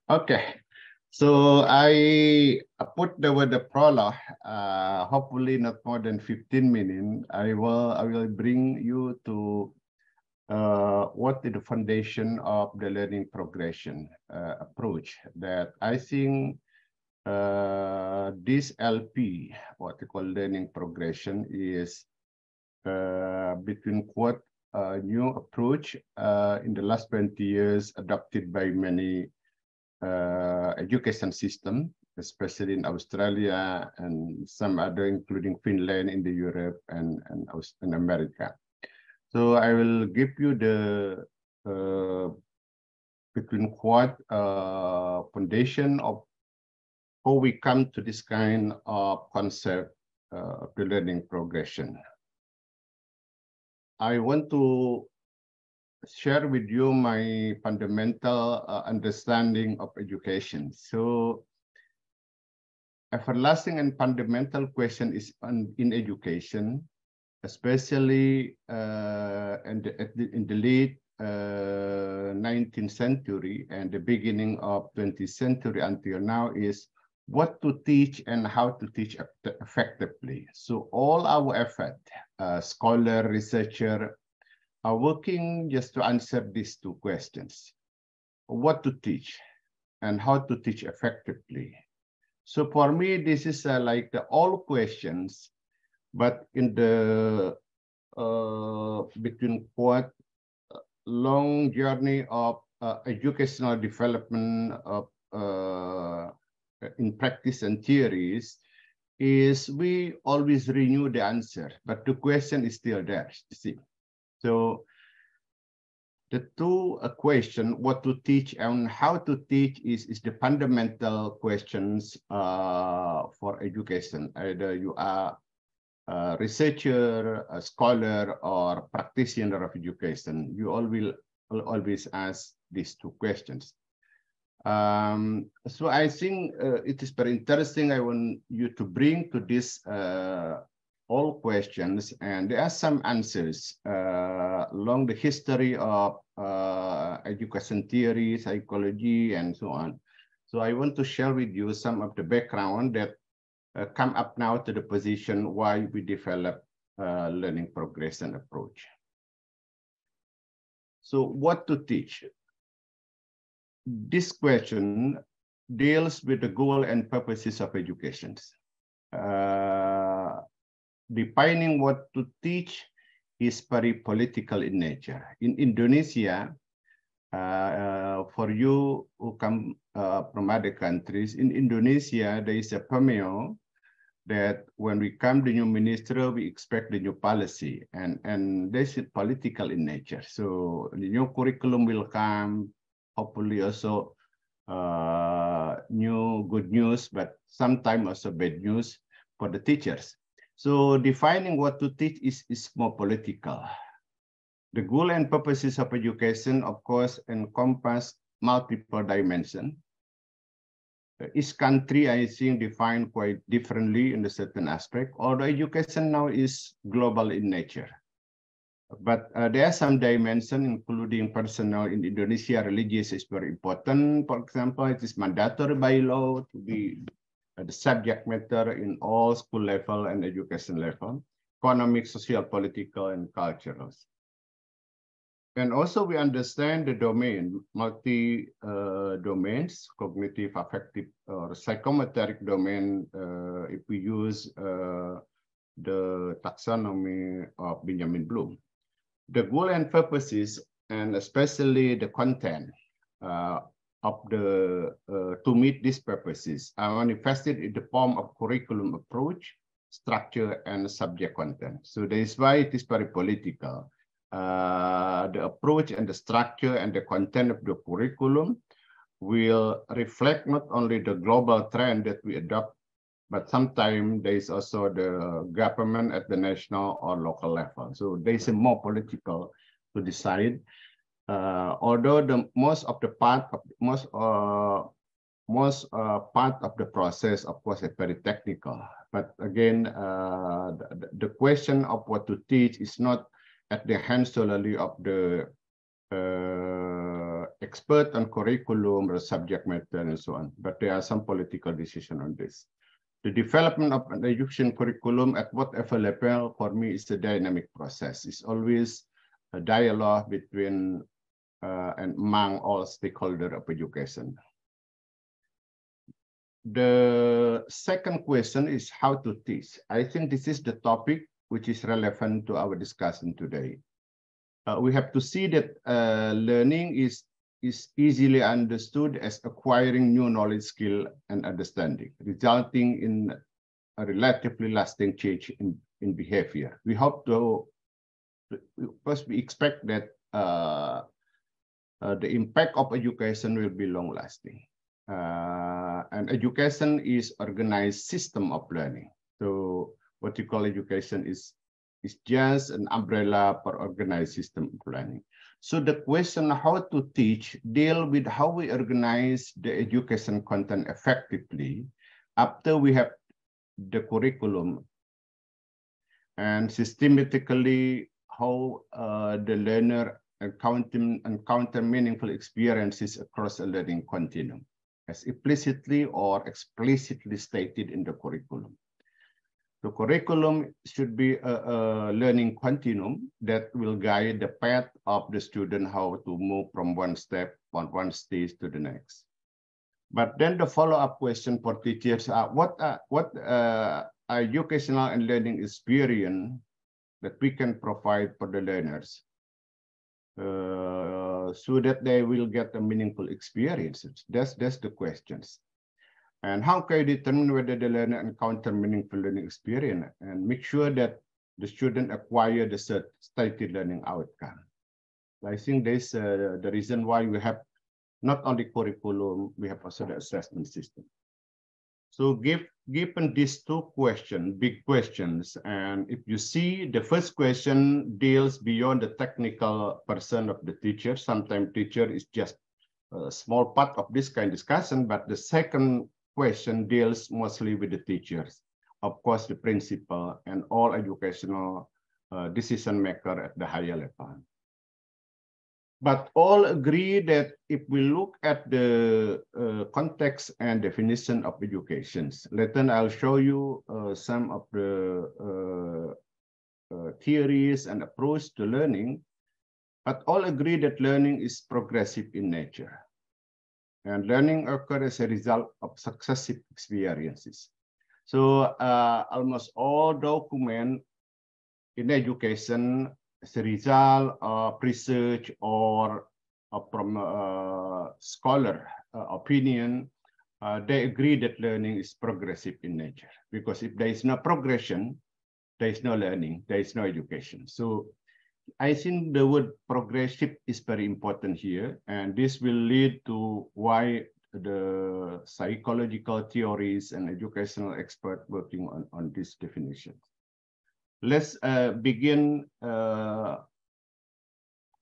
Okay, so I put the prologue. Hopefully not more than 15 minutes. I will bring you to what is the foundation of the learning progression approach that I think this LP, what we call learning progression, is between quite a new approach in the last 20 years adopted by many education system, especially in Australia and some other, including Finland, in the Europe and America. So I will give you the between what foundation of how we come to this kind of concept of the learning progression. I want to share with you my fundamental understanding of education. So everlasting and fundamental question is in education, especially in the late 19th century and the beginning of 20th century until now, is what to teach and how to teach effectively. So all our effort, scholar, researcher, are working just to answer these two questions: what to teach and how to teach effectively. So for me, this is like the all questions, but in the between what long journey of educational development of in practice and theories, is we always renew the answer, but the question is still there, you see. So the two question, what to teach and how to teach, is the fundamental questions for education. Either you are a researcher, a scholar, or practitioner of education, you all will always ask these two questions. So I think it is very interesting. I want you to bring to this all questions, and there are some answers along the history of education theory, psychology, and so on. So I want to share with you some of the background that come up now to the position why we develop learning progression approach. So what to teach? This question deals with the goal and purposes of education. Defining what to teach is very political in nature. In Indonesia, for you who come from other countries, in Indonesia, there is a pameo that when we come the new minister, we expect the new policy, and this is political in nature. So the new curriculum will come, hopefully also new good news, but sometimes also bad news for the teachers. So defining what to teach is more political. The goal and purposes of education, of course, encompass multiple dimensions. Each country, I think, defined quite differently in a certain aspect, although education now is global in nature. But there are some dimensions, including personal. In Indonesia, religious is very important. For example, it is mandatory by law to be the subject matter in all school level and education level, economic, social, political, and cultural. And also we understand the domain, multi-domains, cognitive, affective, or psychomotoric domain, if we use the taxonomy of Benjamin Bloom. The goal and purposes, and especially the content of the to meet these purposes, are manifested in the form of curriculum approach, structure, and subject content. So that is why it is very political. The approach and the structure and the content of the curriculum will reflect not only the global trend that we adopt, but sometimes there is also the government at the national or local level. So there is a more political to decide. Although the most part of the process, of course, is very technical. But again, the question of what to teach is not at the hands solely of the expert on curriculum, the subject matter, and so on. But there are some political decisions on this. The development of an education curriculum at whatever level, for me, is a dynamic process. It's always a dialogue between and among all stakeholders of education. The second question is how to teach. I think this is the topic which is relevant to our discussion today. We have to see that learning is easily understood as acquiring new knowledge, skill, and understanding, resulting in a relatively lasting change in behavior. We hope to, first we expect that the impact of education will be long lasting. And education is organized system of learning. So what you call education is just an umbrella for organized system of learning. So the question how to teach deal with how we organize the education content effectively after we have the curriculum, and systematically how the learner encounter meaningful experiences across a learning continuum, as implicitly or explicitly stated in the curriculum. The curriculum should be a learning continuum that will guide the path of the student how to move from one stage to the next. But then the follow-up question for teachers are what educational and learning experience that we can provide for the learners so that they will get a meaningful experiences. That's the questions. And how can you determine whether the learner encounter meaningful learning experience and make sure that the student acquire the stated learning outcome? I think this is the reason why we have not only curriculum, we have also the assessment system. So given these two questions, big questions, and if you see the first question deals beyond the technical person of the teacher, sometimes teacher is just a small part of this kind of discussion, but the second question deals mostly with the teachers, of course, the principal and all educational decision maker at the higher level. But all agree that if we look at the context and definition of education, later I'll show you some of the theories and approach to learning, but all agree that learning is progressive in nature. And learning occurs as a result of successive experiences. So almost all documents in education as a result of research or from scholar opinion, they agree that learning is progressive in nature. Because if there is no progression, there is no learning, there is no education. So I think the word progressive is very important here, and this will lead to why the psychological theories and educational experts working on this definition. Let's begin how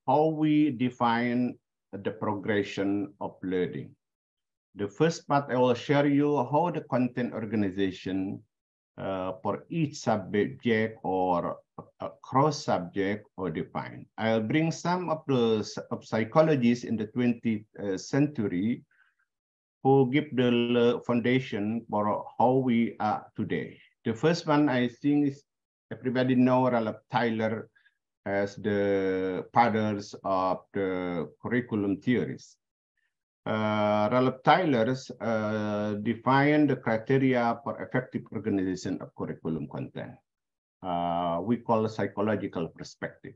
we define the progression of learning. The first part, I will share you how the content organization for each subject or cross subject or defined. I'll bring some of the psychologists in the 20th century who give the foundation for how we are today. The first one, I think, is everybody know Ralph Tailor as the fathers of the curriculum theories. Ralph Tailor defined the criteria for effective organization of curriculum content. We call a psychological perspective.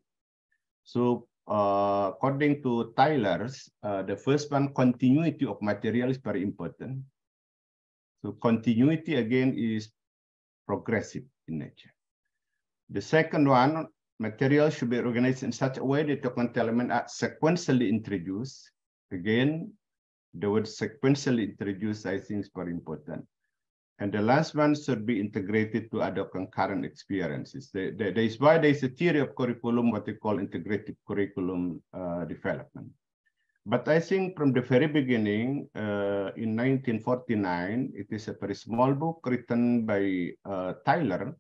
So according to Taylor's, the first one, continuity of material is very important. So continuity again is progressive in nature. The second one, material should be organized in such a way that the content elements are sequentially introduced. Again, the word sequentially introduced, I think, is very important. And the last one should be integrated to other concurrent experiences. That is why there is a theory of curriculum, what we call integrative curriculum development. But I think from the very beginning, in 1949, it is a very small book written by Taylor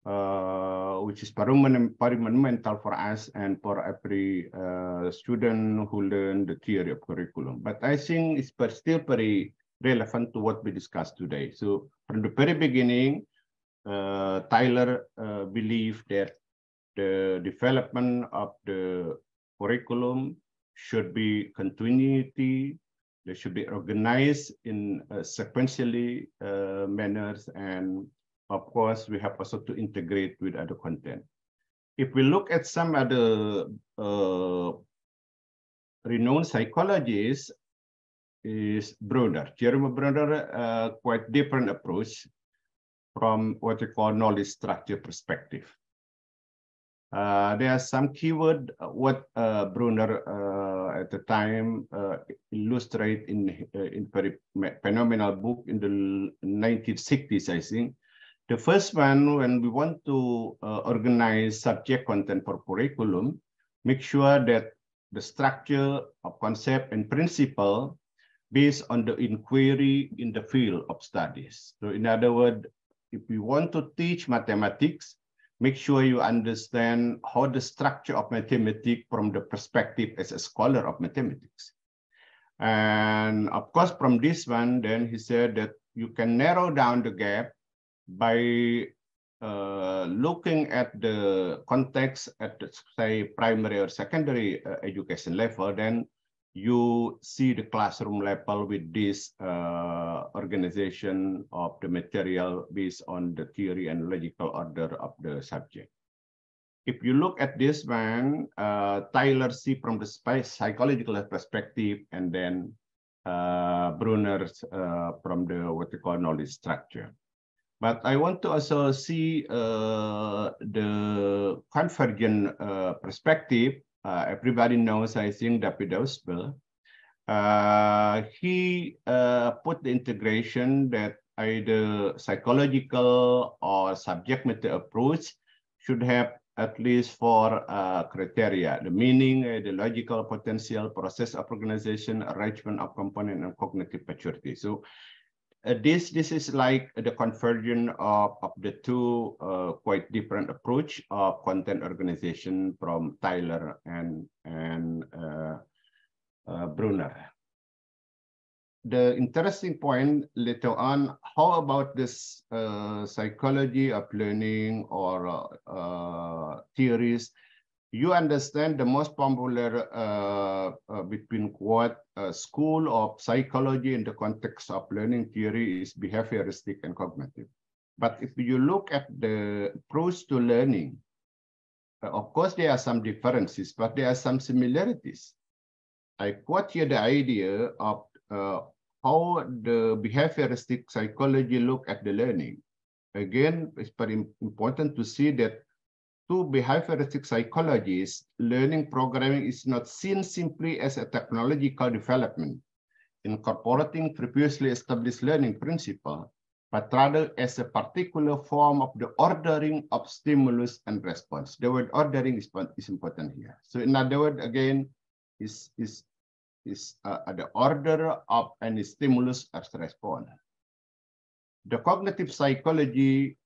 which is fundamental for us and for every student who learn the theory of curriculum. But I think it's still very relevant to what we discussed today. So from the very beginning, Tailor believed that the development of the curriculum should be continuity. They should be organized in sequentially manners, and of course, we have also to integrate with other content. If we look at some other renowned psychologists, is Brunner. Jeremy Brunner, quite different approach from what we call knowledge structure perspective. There are some keyword what Brunner at the time illustrate in very phenomenal book in the 1960s, I think. The first one, when we want to organize subject content for curriculum, make sure that the structure of concept and principle based on the inquiry in the field of studies. So in other words, if we want to teach mathematics, make sure you understand how the structure of mathematics from the perspective as a scholar of mathematics. And of course, from this one, then he said that you can narrow down the gap by looking at the context at the, say, primary or secondary education level. Then you see the classroom level with this organization of the material based on the theory and logical order of the subject. If you look at this one, Tailor see from the psychological perspective, and then Brunner from the what we call knowledge structure. But I want to also see the convergent perspective. Everybody knows, I think, David Ausubel. He put the integration that either psychological or subject matter approach should have at least 4 criteria: the meaning, the logical potential, process of organization, arrangement of component, and cognitive maturity. So this is like the conversion of the two quite different approach of content organization from Tailor and Brunner. The interesting point later on, how about this psychology of learning or theories? You understand the most popular between quote school of psychology in the context of learning theory is behavioristic and cognitive. But if you look at the approach to learning, of course there are some differences, but there are some similarities. I quote here the idea of how the behavioristic psychology look at the learning. Again, it's very important to see that to behavioristic psychologists, learning programming is not seen simply as a technological development, incorporating previously established learning principle, but rather as a particular form of the ordering of stimulus and response. The word ordering is important here. So in other words, again, is the order of any stimulus as response. The cognitive psychology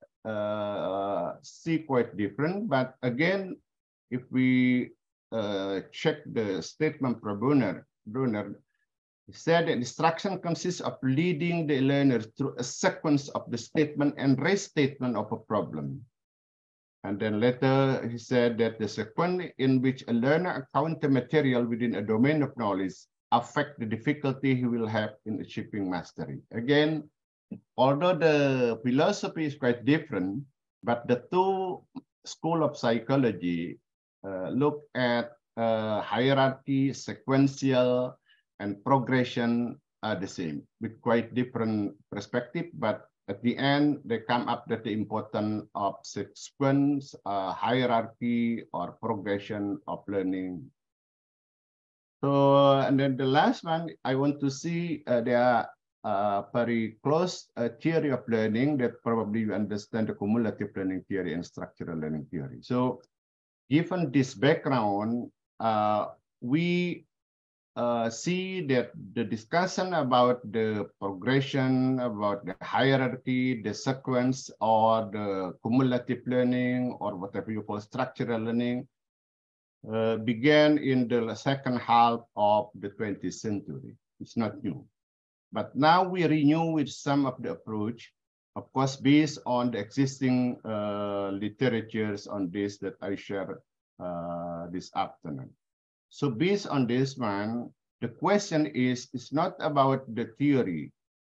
see quite different, but again, if we check the statement from Brunner, he said that instruction consists of leading the learner through a sequence of the statement and restatement of a problem. And then later he said that the sequence in which a learner accounts the material within a domain of knowledge affect the difficulty he will have in achieving mastery. Again, although the philosophy is quite different, but the two schools of psychology look at hierarchy, sequential, and progression are the same, with quite different perspective, but at the end, they come up with the importance of sequence, hierarchy, or progression of learning. So, and then the last one, I want to see there are very close theory of learning that probably you understand the cumulative learning theory and structural learning theory. So, given this background, we see that the discussion about the progression, about the hierarchy, the sequence, or the cumulative learning, or whatever you call structural learning, began in the second half of the 20th century. It's not new. But now we renew with some of the approach, of course, based on the existing literatures on this that I share this afternoon. So based on this one, the question is, it's not about the theory,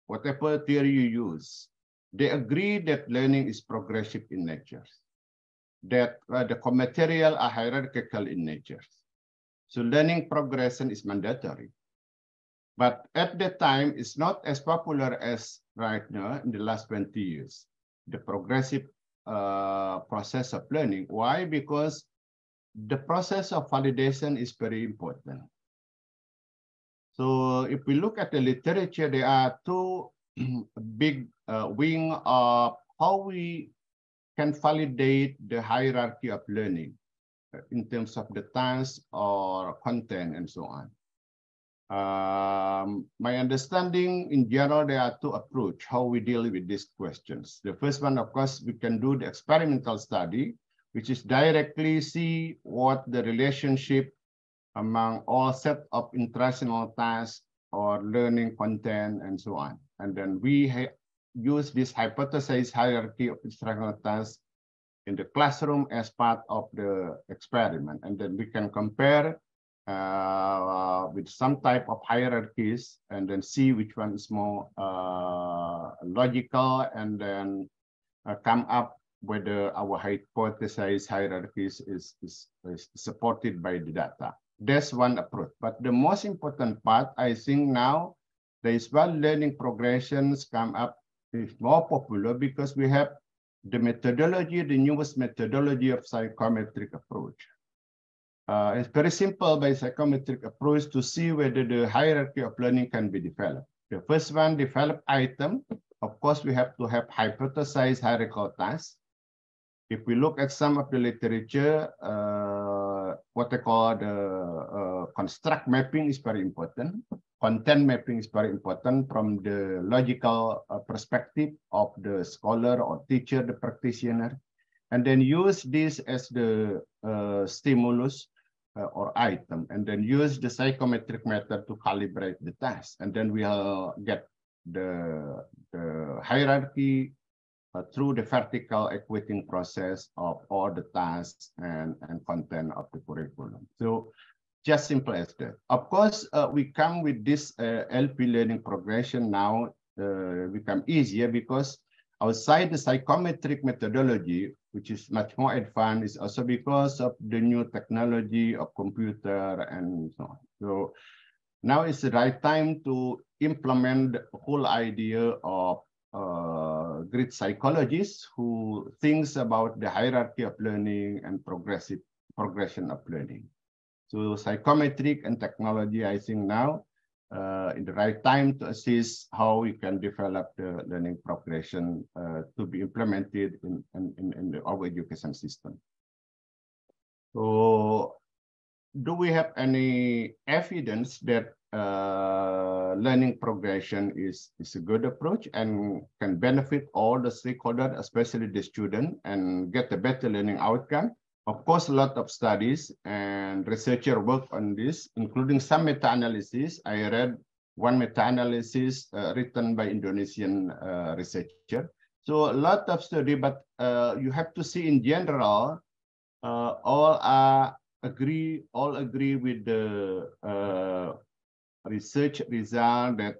whatever theory you use. They agree that learning is progressive in nature, that the material are hierarchical in nature. So learning progression is mandatory. But at that time, it's not as popular as right now in the last 20 years, the progressive process of learning. Why? Because the process of validation is very important. So if we look at the literature, there are two big wing of how we can validate the hierarchy of learning in terms of the task or content and so on. My understanding in general, there are two approaches how we deal with these questions. The first one, of course, we can do the experimental study, which is directly see what the relationship among all set of instructional tasks or learning content and so on. And then we use this hypothesized hierarchy of instructional tasks in the classroom as part of the experiment. And then we can compare with some type of hierarchies and then see which one is more logical and then come up whether our hypothesized hierarchies is supported by the data. That's one approach. But the most important part, I think now, there is one learning progressions come up is more popular because we have the methodology, the newest methodology of psychometric approach. It's very simple by psychometric approach to see whether the hierarchy of learning can be developed. The first one, develop item. Of course, we have to have hypothesized hierarchical tasks. If we look at some of the literature, what they call the construct mapping is very important. Content mapping is very important from the logical perspective of the scholar or teacher, the practitioner, and then use this as the stimulus or item, and then use the psychometric method to calibrate the task. And then we'll get the hierarchy through the vertical equating process of all the tasks and content of the curriculum. So just simple as that. Of course, we come with this LP learning progression now become easier because outside the psychometric methodology, which is much more advanced, is also because of the new technology of computer and so on. So now is the right time to implement the whole idea of great psychologists who thinks about the hierarchy of learning and progression of learning. So psychometric and technology, I think now in the right time to assist how we can develop the learning progression to be implemented in our education system. So do we have any evidence that learning progression is a good approach and can benefit all the stakeholders, especially the student, and get a better learning outcome? Of course, a lot of studies and researcher work on this, including some meta-analysis. I read one meta-analysis written by Indonesian researcher. So a lot of study, but you have to see in general, all agree with the research result that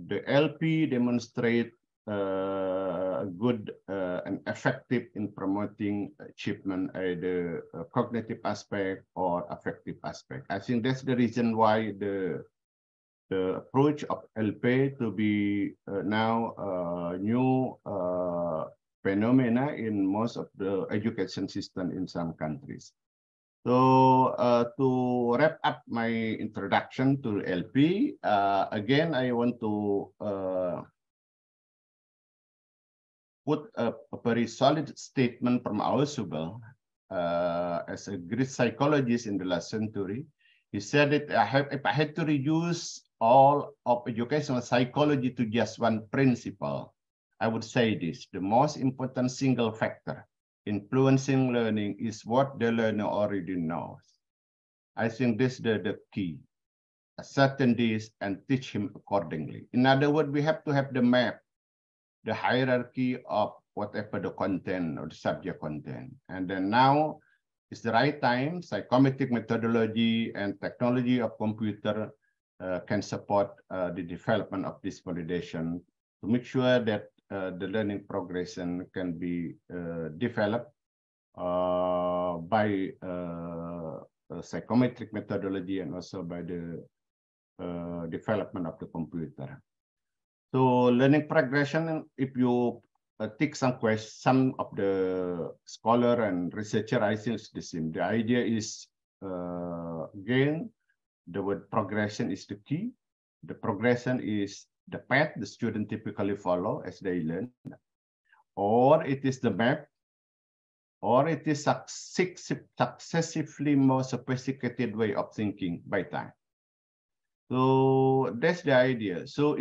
the LP demonstrate good and effective in promoting achievement, either cognitive aspect or affective aspect. I think that's the reason why the approach of LP to be now new phenomena in most of the education system in some countries. So to wrap up my introduction to LP, again, I want to put a very solid statement from Ausubel as a great psychologist in the last century. He said that if I had to reduce all of educational psychology to just one principle, I would say this: the most important single factor influencing learning is what the learner already knows. I think this is the key. Ascertain this and teach him accordingly. In other words, we have to have the map, the hierarchy of whatever the content or the subject content. And then now it's the right time. Psychometric methodology and technology of computer can support the development of this validation to make sure that the learning progression can be developed by psychometric methodology and also by the development of the computer. So learning progression, if you take some of the scholar and researcher, I think it's the same. The idea is, again, the word progression is the key. The progression is the path the student typically follow as they learn, or it is the map, or it is successively more sophisticated way of thinking by time. So that's the idea. So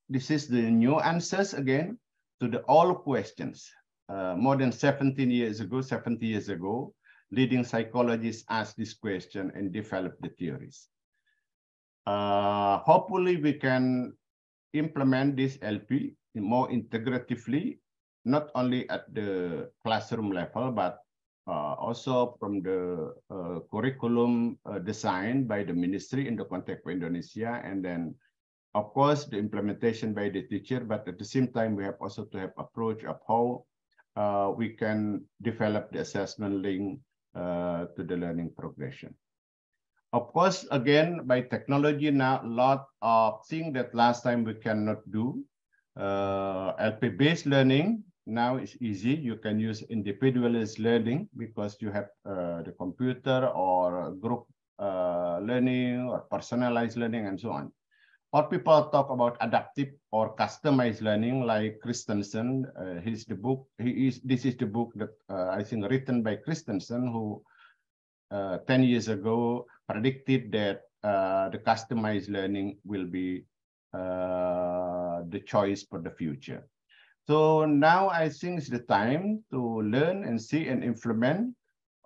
this is the new answers again to the old questions. More than 70 years ago, leading psychologists asked this question and developed the theories. Hopefully we can implement this LP more integratively, not only at the classroom level, but also from the curriculum designed by the ministry in the context of Indonesia, and then of course the implementation by the teacher, but at the same time we have also to have approach of how we can develop the assessment link to the learning progression. Of course, again, by technology now, a lot of things that last time we cannot do. LP-based learning now is easy. You can use individualized learning because you have the computer or group learning or personalized learning and so on. Or people talk about adaptive or customized learning, like Christensen. This is the book that I think written by Christensen, who 10 years ago predicted that the customized learning will be the choice for the future. So now I think it's the time to learn and see and implement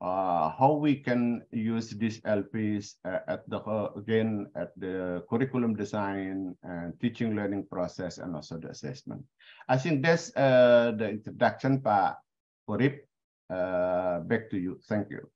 how we can use these LPs at the curriculum design and teaching learning process and also the assessment. I think that's the introduction, Pak Urip. Back to you. Thank you.